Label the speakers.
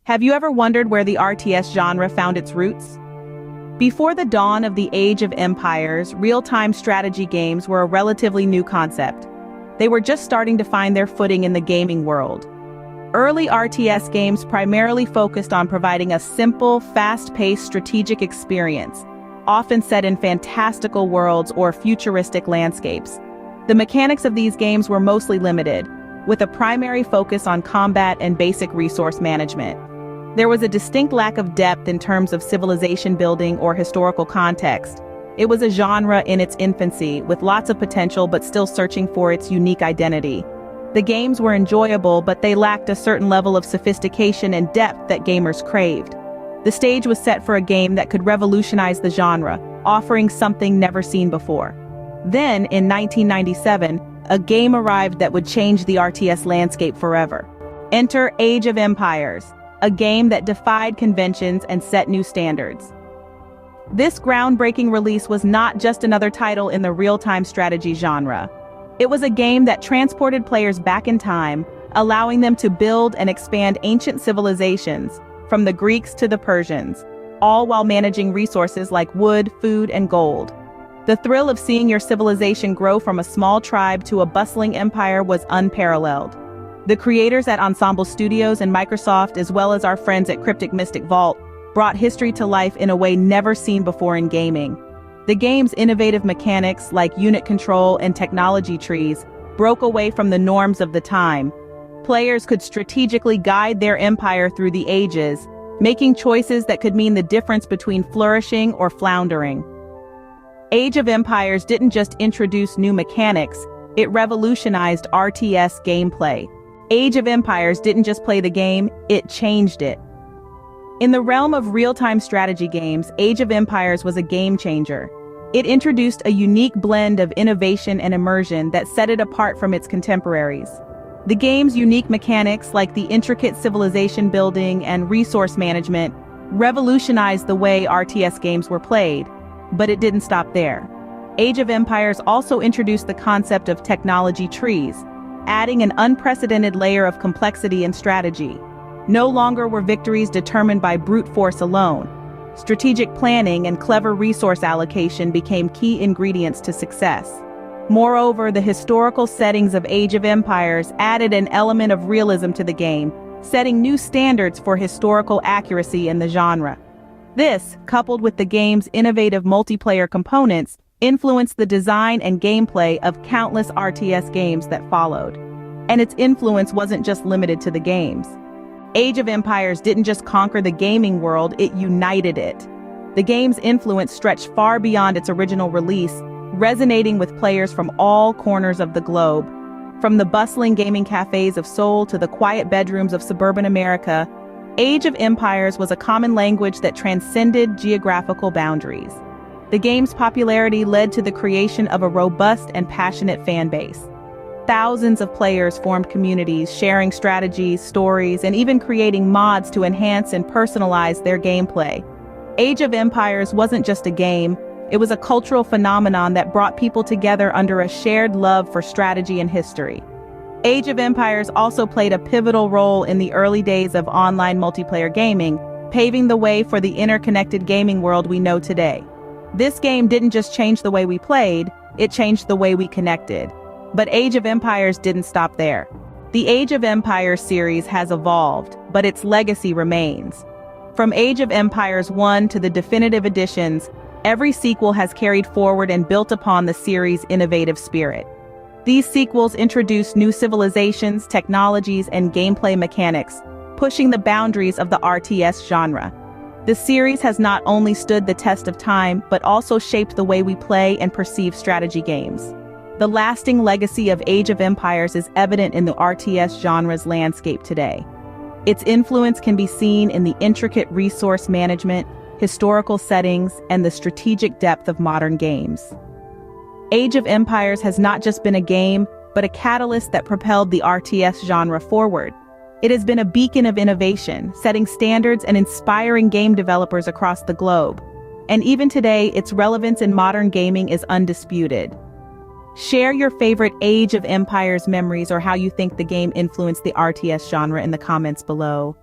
Speaker 1: Have you ever wondered where the RTS genre found its roots? Before the dawn of the Age of Empires, real-time strategy games were a relatively new concept. They were just starting to find their footing in the gaming world. Early RTS games primarily focused on providing a simple, fast-paced strategic experience, often set in fantastical worlds or futuristic landscapes. The mechanics of these games were mostly limited, with a primary focus on combat and basic resource management. There was a distinct lack of depth in terms of civilization building or historical context. It was a genre in its infancy, with lots of potential but still searching for its unique identity. The games were enjoyable, but they lacked a certain level of sophistication and depth that gamers craved. The stage was set for a game that could revolutionize the genre, offering something never seen before. Then, in 1997, a game arrived that would change the RTS landscape forever. Enter Age of Empires, a game that defied conventions and set new standards. This groundbreaking release was not just another title in the real-time strategy genre. It was a game that transported players back in time, allowing them to build and expand ancient civilizations, from the Greeks to the Persians, all while managing resources like wood, food, and gold. The thrill of seeing your civilization grow from a small tribe to a bustling empire was unparalleled. The creators at Ensemble Studios and Microsoft, as well as our friends at Cryptic Vault, brought history to life in a way never seen before in gaming. The game's innovative mechanics, like unit control and technology trees, broke away from the norms of the time. Players could strategically guide their empire through the ages, making choices that could mean the difference between flourishing or floundering. Age of Empires didn't just introduce new mechanics, it revolutionized RTS gameplay. Age of Empires didn't just play the game, it changed it. In the realm of real-time strategy games, Age of Empires was a game changer. It introduced a unique blend of innovation and immersion that set it apart from its contemporaries. The game's unique mechanics, like the intricate civilization building and resource management, revolutionized the way RTS games were played. But it didn't stop there. Age of Empires also introduced the concept of technology trees, adding an unprecedented layer of complexity and strategy. No longer were victories determined by brute force alone. Strategic planning and clever resource allocation became key ingredients to success. Moreover, the historical settings of Age of Empires added an element of realism to the game, setting new standards for historical accuracy in the genre. This, coupled with the game's innovative multiplayer components, influenced the design and gameplay of countless RTS games that followed. And its influence wasn't just limited to the games. Age of Empires didn't just conquer the gaming world, it united it. The game's influence stretched far beyond its original release, resonating with players from all corners of the globe. From the bustling gaming cafes of Seoul to the quiet bedrooms of suburban America, Age of Empires was a common language that transcended geographical boundaries. The game's popularity led to the creation of a robust and passionate fan base. Thousands of players formed communities, sharing strategies, stories, and even creating mods to enhance and personalize their gameplay. Age of Empires wasn't just a game, it was a cultural phenomenon that brought people together under a shared love for strategy and history. Age of Empires also played a pivotal role in the early days of online multiplayer gaming, paving the way for the interconnected gaming world we know today. This game didn't just change the way we played, it changed the way we connected. But Age of Empires didn't stop there. The Age of Empires series has evolved, but its legacy remains. From Age of Empires 1 to the definitive editions, every sequel has carried forward and built upon the series' innovative spirit. These sequels introduce new civilizations, technologies, and gameplay mechanics, pushing the boundaries of the RTS genre. The series has not only stood the test of time, but also shaped the way we play and perceive strategy games. The lasting legacy of Age of Empires is evident in the RTS genre's landscape today. Its influence can be seen in the intricate resource management, historical settings, and the strategic depth of modern games. Age of Empires has not just been a game, but a catalyst that propelled the RTS genre forward. It has been a beacon of innovation, setting standards and inspiring game developers across the globe. And even today, its relevance in modern gaming is undisputed. Share your favorite Age of Empires memories or how you think the game influenced the RTS genre in the comments below.